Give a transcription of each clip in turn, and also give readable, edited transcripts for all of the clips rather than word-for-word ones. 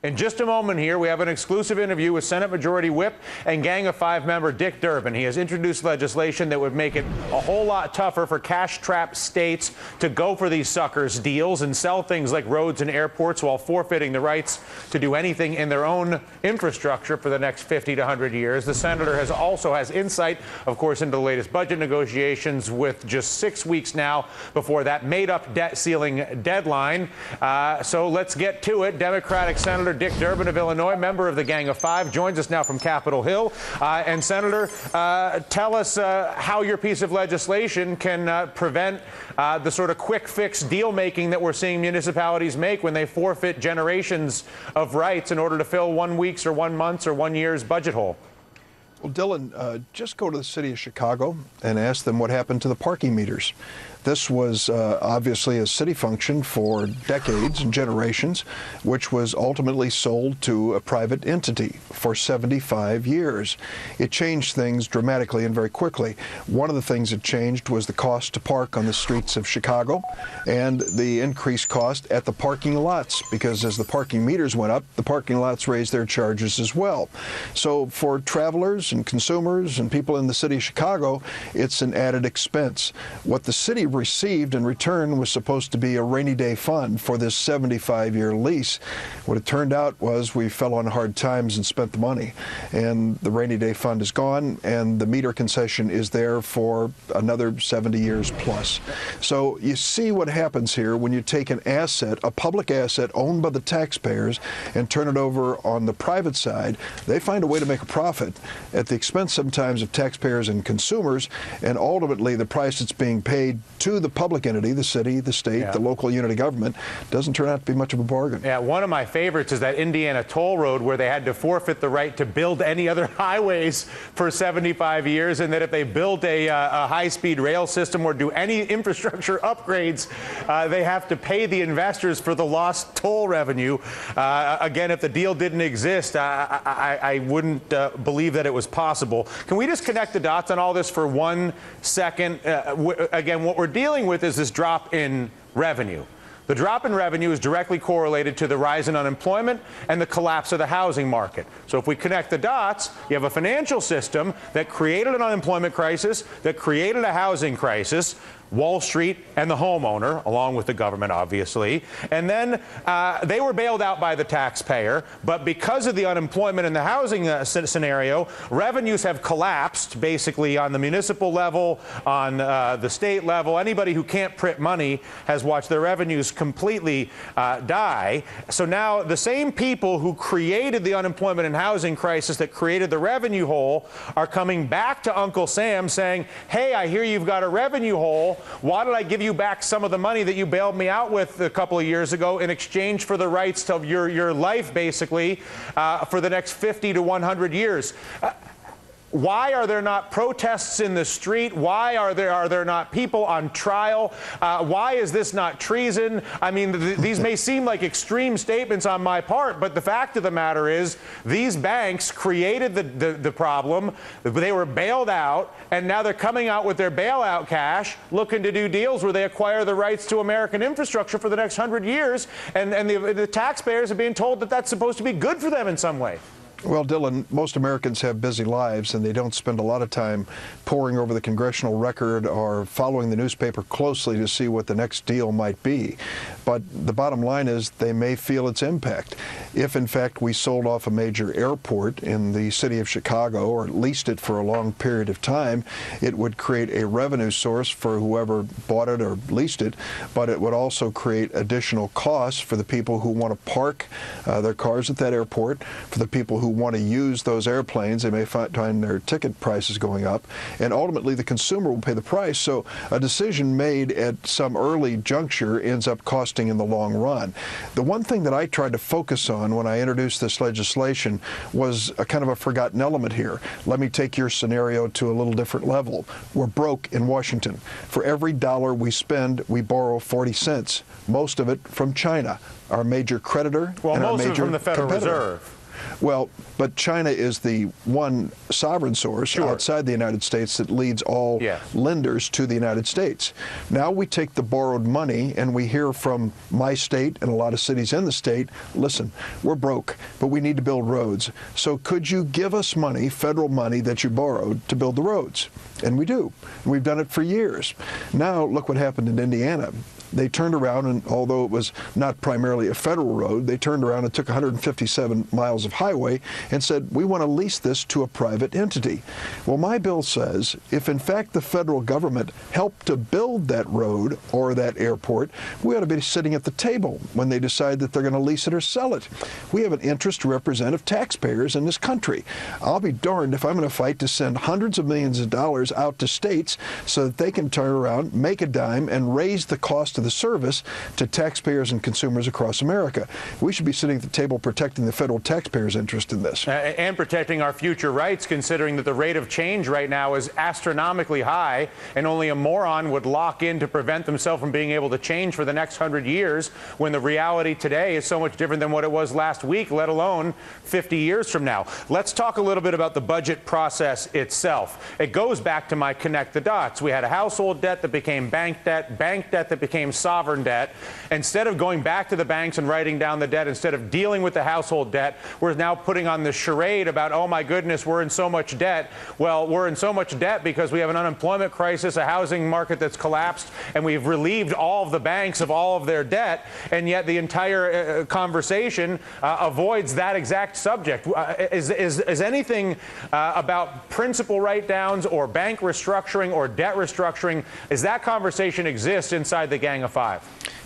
In just a moment here, we have an exclusive interview with Senate Majority Whip and Gang of Five member Dick Durbin. He has introduced legislation that would make it a whole lot tougher for cash-strapped states to go for these suckers deals and sell things like roads and airports while forfeiting the rights to do anything in their own infrastructure for the next 50 to 100 years. The senator also has insight, of course, into the latest budget negotiations with just 6 weeks now before that made-up debt ceiling deadline. So let's get to it. Democratic Senator Dick Durbin of Illinois, member of the Gang of Five, joins us now from Capitol Hill. And Senator, tell us how your piece of legislation can prevent the sort of quick fix deal making that we're seeing municipalities make when they forfeit generations of rights in order to fill 1 week's or 1 month's or 1 year's budget hole. Well, Dylan, just go to the city of Chicago and ask them what happened to the parking meters. This was obviously a city function for decades and generations, which was ultimately sold to a private entity for 75 years. It changed things dramatically and very quickly. One of the things that changed was the cost to park on the streets of Chicago and the increased cost at the parking lots, because as the parking meters went up, the parking lots raised their charges as well. So for travelers and consumers and people in the city of Chicago, it's an added expense. What the city received in return was supposed to be a rainy day fund for this 75-year lease. What it turned out was we fell on hard times and spent the money, and the rainy day fund is gone, and the meter concession is there for another 70 years plus. So you see what happens here when you take an asset, a public asset owned by the taxpayers, and turn it over on the private side. They find a way to make a profit at the expense sometimes of taxpayers and consumers, and ultimately the price that's being paid to the public entity, the city, the state, the local unit of government, doesn't turn out to be much of a bargain. Yeah, one of my favorites is that Indiana toll road where they had to forfeit the right to build any other highways for 75 years, and that if they built a high-speed rail system or do any infrastructure upgrades, they have to pay the investors for the lost toll revenue. Again, if the deal didn't exist, I wouldn't believe that it was possible. Can we just connect the dots on all this for 1 second? Again, what we're dealing with is this drop in revenue. The drop in revenue is directly correlated to the rise in unemployment and the collapse of the housing market. So if we connect the dots, you have a financial system that created an unemployment crisis, that created a housing crisis, Wall Street and the homeowner, along with the government, obviously. And then they were bailed out by the taxpayer. But because of the unemployment and the housing scenario, revenues have collapsed, basically, on the municipal level, on the state level. Anybody who can't print money has watched their revenues completely die. So now the same people who created the unemployment and housing crisis that created the revenue hole are coming back to Uncle Sam saying, hey, I hear you've got a revenue hole. Why did I give you back some of the money that you bailed me out with a couple of years ago in exchange for the rights to your life, basically, for the next 50 to 100 years? Why are there not protests in the street? Why are there not people on trial? Why is this not treason? I mean, these may seem like extreme statements on my part, but the fact of the matter is these banks created the problem. They were bailed out, and now they're coming out with their bailout cash, looking to do deals where they acquire the rights to American infrastructure for the next 100 years, and the taxpayers are being told that that's supposed to be good for them in some way. Well, Dylan, most Americans have busy lives, and they don't spend a lot of time poring over the congressional record or following the newspaper closely to see what the next deal might be. But the bottom line is they may feel its impact. If, in fact, we sold off a major airport in the city of Chicago or leased it for a long period of time, it would create a revenue source for whoever bought it or leased it, but it would also create additional costs for the people who want to park their cars at that airport, for the people who want to use those airplanes. They may find their ticket prices going up, and ultimately the consumer will pay the price. So a decision made at some early juncture ends up costing in the long run. The one thing that I tried to focus on when I introduced this legislation was a kind of a forgotten element here. Let me take your scenario to a little different level. We're broke in Washington. For every dollar we spend, we borrow 40 cents, most of it from China, our major creditor and our major competitor. Most of it from the Federal Reserve. Well, but China is the one sovereign source outside the United States that leads all lenders to the United States. Now we take the borrowed money and we hear from my state and a lot of cities in the state, listen, we're broke, but we need to build roads. So could you give us money, federal money that you borrowed, to build the roads? And we do. We've done it for years. Now look what happened in Indiana. They turned around, and although it was not primarily a federal road, they turned around and took 157 miles of highway and said, we want to lease this to a private entity. Well, my bill says if in fact the federal government helped to build that road or that airport, we ought to be sitting at the table when they decide that they're going to lease it or sell it. We have an interest to represent of taxpayers in this country. I'll be darned if I'm going to fight to send hundreds of millions of dollars out to states so that they can turn around, make a dime, and raise the cost of the service to taxpayers and consumers across America. We should be sitting at the table protecting the federal taxpayers' interest in this. And protecting our future rights, considering that the rate of change right now is astronomically high, and only a moron would lock in to prevent themselves from being able to change for the next 100 years, when the reality today is so much different than what it was last week, let alone 50 years from now. Let's talk a little bit about the budget process itself. It goes back to my connect the dots. We had a household debt that became bank debt that became sovereign debt. Instead of going back to the banks and writing down the debt, instead of dealing with the household debt, we're now putting on the charade about, oh my goodness, we're in so much debt. Well, we're in so much debt because we have an unemployment crisis, a housing market that's collapsed, and we've relieved all of the banks of all of their debt, and yet the entire conversation avoids that exact subject. Is anything about principal write-downs or bank restructuring or debt restructuring, is that conversation exist inside the Gang of Five?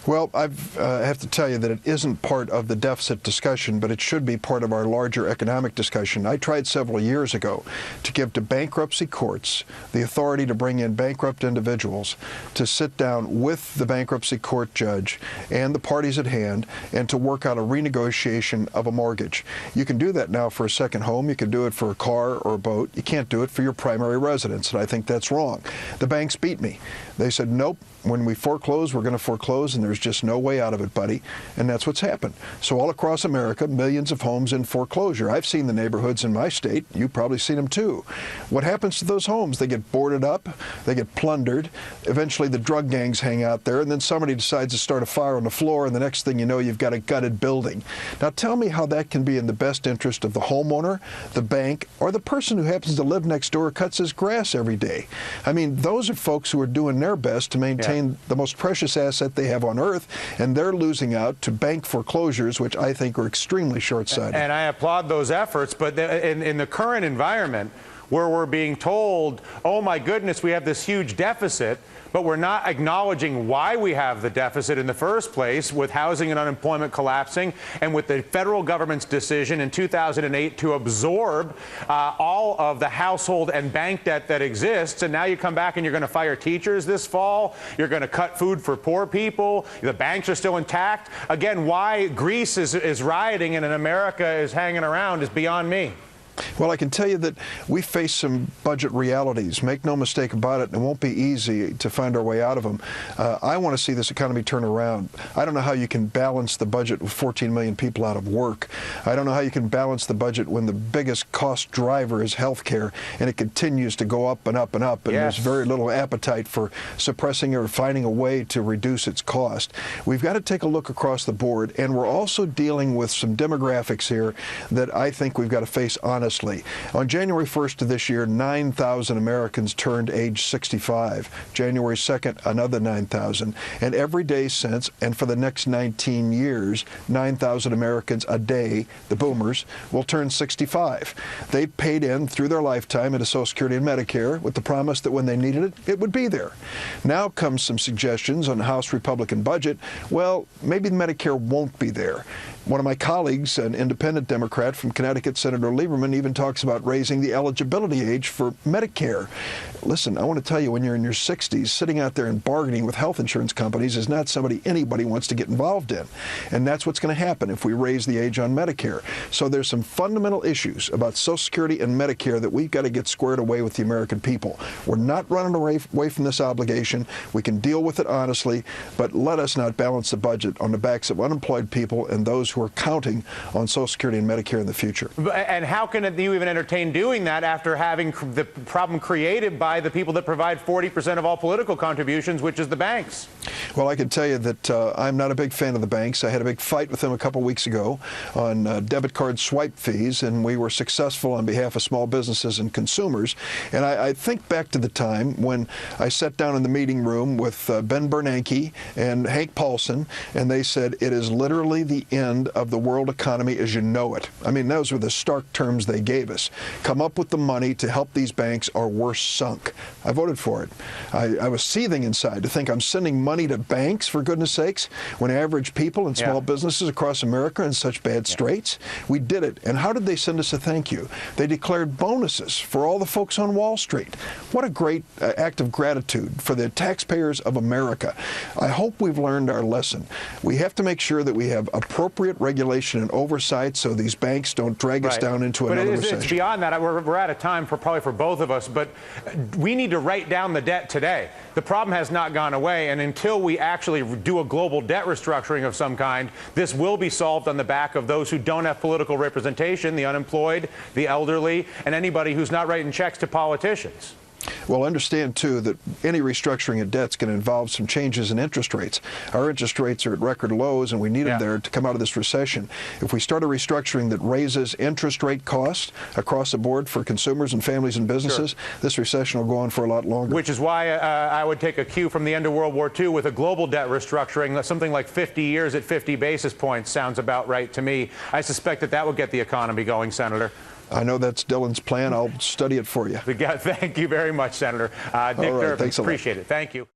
Well, I have to tell you that it isn't part of the deficit discussion, but it should be part of our larger economic discussion. I tried several years ago to give to bankruptcy courts the authority to bring in bankrupt individuals to sit down with the bankruptcy court judge and the parties at hand and to work out a renegotiation of a mortgage. You can do that now for a second home. You can do it for a car or a boat. You can't do it for your primary residence, and I think that's wrong. The banks beat me. They said, nope, when we foreclose, we're going to foreclose, and there's just no way out of it, buddy. And that's what's happened. So all across America, millions of homes in foreclosure. I've seen the neighborhoods in my state. You've probably seen them too. What happens to those homes? They get boarded up, they get plundered. Eventually the drug gangs hang out there, and then somebody decides to start a fire on the floor, and the next thing you know, you've got a gutted building. Now tell me how that can be in the best interest of the homeowner, the bank, or the person who happens to live next door, cuts his grass every day. I mean, those are folks who are doing their best to maintain the most precious asset they have on earth, and they're losing out to bank foreclosures, which I think are extremely short-sighted. And I applaud those efforts, but in the current environment where we're being told, oh my goodness, we have this huge deficit, but we're not acknowledging why we have the deficit in the first place, with housing and unemployment collapsing, and with the federal government's decision in 2008 to absorb all of the household and bank debt that exists. And now you come back and you're going to fire teachers this fall. You're going to cut food for poor people. The banks are still intact. Again, why Greece is rioting and America is hanging around is beyond me. Well, I can tell you that we face some budget realities. Make no mistake about it, and it won't be easy to find our way out of them. I want to see this economy turn around. I don't know how you can balance the budget with 14 million people out of work. I don't know how you can balance the budget when the biggest cost driver is health care, and it continues to go up and up and up, and there's very little appetite for suppressing or finding a way to reduce its cost. We've got to take a look across the board, and we're also dealing with some demographics here that I think we've got to face honestly. On January 1st of this year, 9,000 Americans turned age 65. January 2nd, another 9,000. And every day since, and for the next 19 years, 9,000 Americans a day, the boomers, will turn 65. They paid in through their lifetime into Social Security and Medicare with the promise that when they needed it, it would be there. Now comes some suggestions on the House Republican budget. Well, maybe Medicare won't be there. One of my colleagues, an independent Democrat from Connecticut, Senator Lieberman, even talks about raising the eligibility age for Medicare. Listen, I want to tell you, when you're in your 60s, sitting out there and bargaining with health insurance companies is not somebody anybody wants to get involved in. And that's what's going to happen if we raise the age on Medicare. So there's some fundamental issues about Social Security and Medicare that we've got to get squared away with the American people. We're not running away from this obligation. We can deal with it honestly, but let us not balance the budget on the backs of unemployed people and those those who are counting on Social Security and Medicare in the future. And how can you even entertain doing that after having the problem created by the people that provide 40% of all political contributions, which is the banks? Well, I can tell you that I'm not a big fan of the banks. I had a big fight with them a couple weeks ago on debit card swipe fees, and we were successful on behalf of small businesses and consumers. And I think back to the time when I sat down in the meeting room with Ben Bernanke and Hank Paulson, and they said, it is literally the end of the world economy as you know it. I mean, those were the stark terms they gave us. Come up with the money to help these banks or we're sunk. I voted for it. I was seething inside to think I'm sending money to banks, for goodness sakes, when average people and small businesses across America are in such bad straits. We did it. And how did they send us a thank you? They declared bonuses for all the folks on Wall Street. What a great act of gratitude for the taxpayers of America. I hope we've learned our lesson. We have to make sure that we have appropriate regulation and oversight so these banks don't drag us down into another recession. It's beyond that. We're out of time probably for both of us, but we need to write down the debt today. The problem has not gone away, and until we actually do a global debt restructuring of some kind, this will be solved on the back of those who don't have political representation, the unemployed, the elderly, and anybody who's not writing checks to politicians. Well, understand, too, that any restructuring of debt's going to involve some changes in interest rates. Our interest rates are at record lows, and we need them there to come out of this recession. If we start a restructuring that raises interest rate costs across the board for consumers and families and businesses, this recession will go on for a lot longer. Which is why I would take a cue from the end of World War II with a global debt restructuring. Something like 50 years at 50 basis points sounds about right to me. I suspect that would get the economy going, Senator. I know that's Dylan's plan. I'll study it for you. Thank you very much, Senator. Nick Durbin, appreciate it. Thank you.